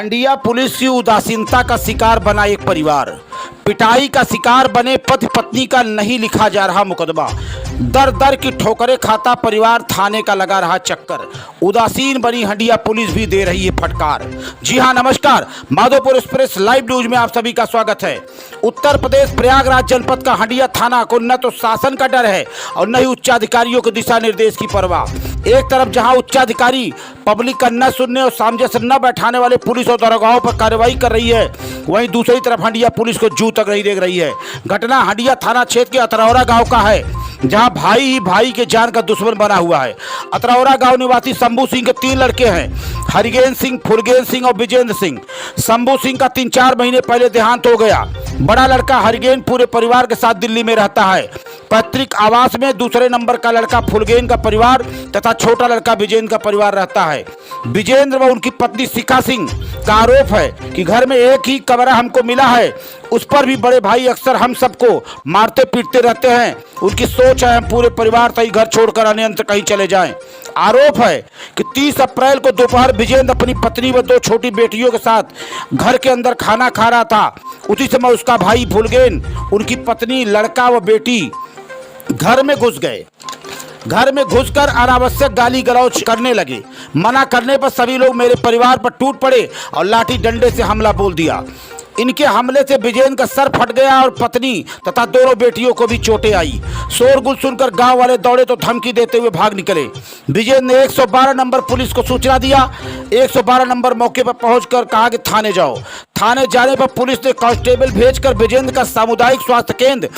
हंडिया police की उदासीनता का शिकार बना एक परिवार। पिटाई का शिकार बने पति पत्नी का नहीं लिखा जा रहा मुकदमा। दर दर की ठोकरें खाता परिवार, थाने का लगा रहा चक्कर। उदासीन बनी हंडिया पुलिस भी दे रही है फटकार। जी हां, नमस्कार। माधोपुर एक्सप्रेस लाइव न्यूज में आप सभी का स्वागत है। उत्तर प्रदेश प्रयागराज जनपद का हंडिया थाना को न तो शासन का डर है और न ही उच्चाधिकारियों के दिशा निर्देश की परवाह। एक तरफ जहां उच्चाधिकारी पब्लिक का न सुनने और सामंजस्य न बैठाने वाले पुलिस और दरोगाओं पर कार्रवाई कर रही है, वहीं दूसरी तरफ हंडिया पुलिस को जू तक नहीं देख रही है। घटना हंडिया थाना क्षेत्र के अतरौरा गांव का है, जहां भाई ही भाई के जान का दुश्मन बना हुआ है। अतरौरा गांव निवासी शंभू सिंह के 3 लड़के हैं, हरिगेन सिंह, फुरगेन सिंह और विजेंद्र सिंह। शंभू सिंह का 3-4 महीने पहले देहांत हो गया। बड़ा लड़का हरिगेन पूरे परिवार के साथ दिल्ली में रहता है, पैतृक आवास में। दूसरे नंबर का लड़का फुरगेन का परिवार तथा छोटा लड़का विजेंद्र का परिवार रहता है। विजेंद्र व उनकी पत्नी शिखा सिंह का आरोप है कि घर में एक ही कमरा हमको मिला है, उस पर भी बड़े भाई अक्सर हम सबको मारते पीटते रहते हैं। उनकी सोच है हम पूरे परिवार सही घर छोड़कर अन्यत्र कहीं चले जाएं। आरोप है कि 30 अप्रैल को दोपहर विजेंद्र अपनी पत्नी व 2 छोटी बेटियों के साथ घर के अंदर खाना खा रहा था। उसी समय उसका भाई फुरगेन, उनकी पत्नी, लड़का व बेटी घर में घुस गए। घर में घुसकर अनावश्यक गाली गलौज करने लगे। मना करने पर सभी लोग मेरे परिवार पर टूट पड़े और लाठी डंडे से हमला बोल दिया। इनके हमले से विजेंद्र का सर फट गया और पत्नी तथा दोनों बेटियों को भी चोटें आई। शोरगुल सुनकर गांव वाले दौड़े तो धमकी देते हुए भाग निकले। विजेंद्र ने 112 नंबर पुलिस को सूचना दिया। 112 नंबर मौके पर पहुंचकर कहा कि थाने जाओ। थाने जाने पर पुलिस ने कांस्टेबल भेजकर विजेंद्र का सामुदायिक स्वास्थ्य केंद्र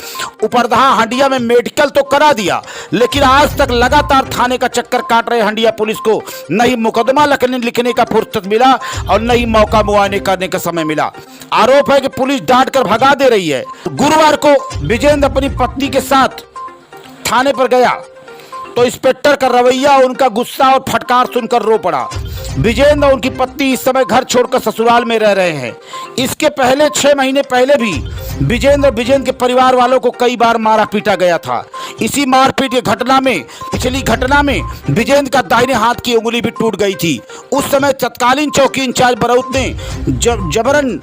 उपरदहा हंडिया में मेडिकल तो करा दिया, लेकिन आज तक लगातार थाने का चक्कर काट रहे हंडिया पुलिस को न ही मुकदमा लिखने का फुर्सत मिला और न ही मौका मुआयने करने का समय मिला। आरोप है कि पुलिस डांट कर भगा दे रही है। गुरुवार को विजेंद्र अपनी पत्नी के साथ थाने पर गया तो इंस्पेक्टर का रवैया, उनका गुस्सा और फटकार सुनकर रो पड़ा। विजेंद्र और उनकी पत्नी इस समय घर छोड़कर ससुराल में रह रहे हैं। इसके पहले 6 महीने पहले भी विजेंद्र के परिवार वालों को कई बार मारा पीटा गया था। इसी मारपीट की घटना में, पिछली घटना में विजेंद्र का दाहिने हाथ की उंगली भी टूट गई थी। उस समय तत्कालीन चौकी इंचार्ज बरौत ने जबरन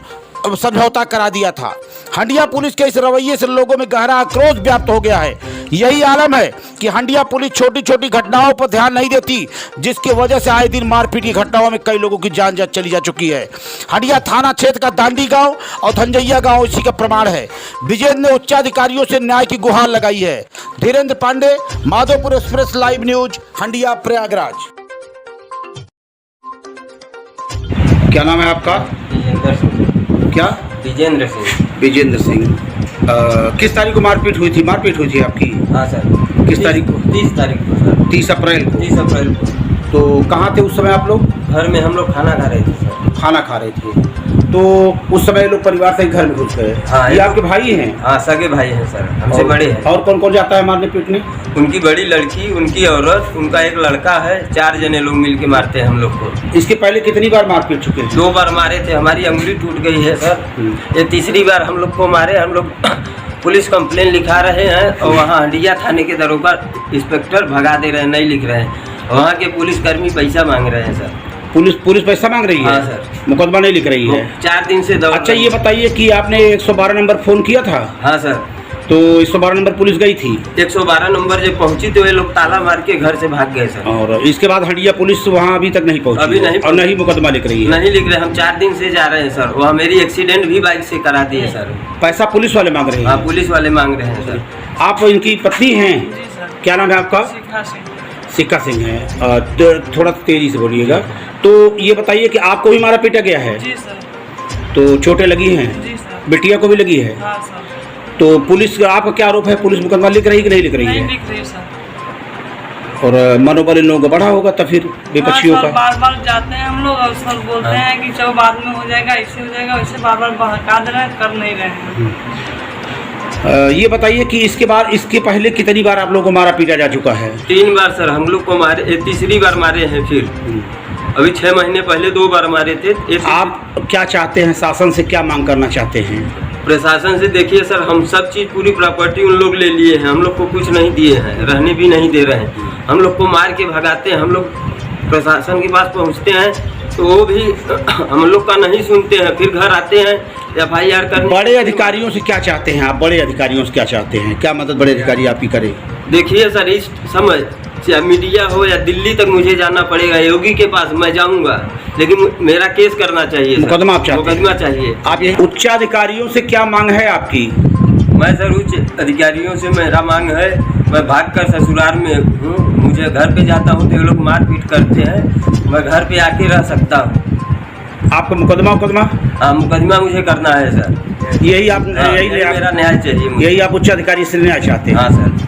समझौता करा दिया था। हंडिया पुलिस के इस रवैये से लोगों में गहरा आक्रोश व्याप्त हो गया है। यही आलम है कि हंडिया पुलिस छोटी छोटी घटनाओं पर ध्यान नहीं देती, जिसकी वजह से आए दिन मारपीट की घटनाओं में कई लोगों की जान चली जा चुकी है। हंडिया थाना क्षेत्र का दांडी गांव और धंजैया गांव इसी का प्रमाण है। विजेंद्र ने उच्चाधिकारियों से न्याय की गुहार लगाई है। Dhirendra Pandey, Madhopur express live news, Handia, Prayagraj. क्या नाम है आपका? क्या? विजेंद्र सिंह। विजेंद्र सिंह। किस तारीख को मारपीट हुई थी? आपकी? हाँ सर। किस तारीख को? 30 तारीख को सर। 30 अप्रैल को? 30 अप्रैल को। तो कहाँ थे उस समय आप लोग? घर में हम लोग खाना खा रहे थे सर। खाना खा रहे थे तो उस समय लोग परिवार से घर में घुस गए। हाँ, ये आपके भाई हैं? हाँ, सगे भाई हैं सर, हमसे बड़े हैं। और कौन कौन जाता है मारने पीटने? उनकी बड़ी लड़की, उनकी औरत, उनका एक लड़का है। 4 जने लोग मिल के मारते हैं हम लोग को। इसके पहले कितनी बार मारपीट चुके हैं? 2 बार मारे थे, हमारी अंगुली टूट गई है सर। ये तीसरी बार हम लोग को मारे। हम लोग पुलिस कंप्लेन लिखा रहे हैं और वहाँ हंडिया थाने के दरोगा इंस्पेक्टर भगा दे रहे हैं, नहीं लिख रहे हैं। वहाँ के पुलिसकर्मी पैसा मांग रहे हैं सर। पुलिस पैसा मांग रही है? हाँ सर। मुकदमा नहीं लिख रही है? 4 दिन से दौड़। अच्छा, ये बताइए कि आपने 112 नंबर फोन किया था? हाँ सर। तो 112 नंबर पुलिस गई थी? 112 नंबर जब पहुंची तो ये लोग ताला मार के घर से भाग गए सर। और इसके बाद हंडिया पुलिस वहाँ अभी तक नहीं पहुंची? अभी नहीं। और नहीं मुकदमा लिख रही है? नहीं लिख रहे। हम 4 दिन से जा रहे हैं सर। वहाँ मेरी एक्सीडेंट भी बाइक से करा दी है सर। पैसा पुलिस वाले मांग रहे हैं? हाँ, पुलिस वाले मांग रहे हैं सर। आप इनकी पत्नी हैं? क्या नाम है आपका? शिखा सिंह है। थोड़ा तेजी से बोलिएगा। तो ये बताइए कि आपको भी मारा पीटा गया है? जी सर। तो चोटें लगी हैं? जी सर। बिटिया को भी लगी है? हाँ सर। तो पुलिस, आपका क्या आरोप है? पुलिस मुकदमा लिख रही कि नहीं लिख रही नहीं है? लिख रही सर। और मनोबल इन लोगों का बढ़ा होगा तो फिर विपक्षियों हाँ, का? बार बार जाते हैं हम लोग और सर बोलते हैं कि चलो बाद में हो जाएगा, ऐसे हो जाएगा, वैसे बार बार बहका दे रहे हैं, कर नहीं रहे हैं। ये बताइए कि इसके पहले कितनी बार आप लोगों को मारा पीटा जा चुका है? 3 बार सर हम लोग को मारे। तीसरी बार मारे हैं। फिर अभी 6 महीने पहले 2 बार मारे थे। आप क्या चाहते हैं? शासन से क्या मांग करना चाहते हैं? प्रशासन से देखिए सर, हम सब चीज़, पूरी प्रॉपर्टी उन लोग ले लिए हैं। हम लोग को कुछ नहीं दिए हैं, रहने भी नहीं दे रहे हैं। हम लोग को मार के भगाते हैं। हम लोग प्रशासन के पास पहुंचते हैं तो वो भी हम लोग का नहीं सुनते हैं, फिर घर आते हैं FIR करने। बड़े अधिकारियों से क्या चाहते हैं आप? बड़े अधिकारियों से क्या चाहते हैं? क्या मदद बड़े अधिकारी आपकी करे? देखिए सर, इस समय चाहे मीडिया हो या दिल्ली तक मुझे जाना पड़ेगा, योगी के पास मैं जाऊंगा, लेकिन मेरा केस करना चाहिए सर। मुकदमा आप चाहते हैं? मुकदमा चाहिए। आप ये उच्चाधिकारियों से क्या मांग है आपकी? मैं सर उच्च अधिकारियों से मेरा मांग है, मैं भागकर ससुराल में हूँ, मुझे घर पे जाता हूँ तो ये लोग मारपीट करते हैं, मैं घर पे आके रह सकता हूँ। आपका मुकदमा हाँ, मुकदमा मुझे करना है सर। यही आप हाँ, यही मेरा न्याय चाहिए मुझे। यही आप उच्च अधिकारी से न्याय चाहते हैं? हाँ सर।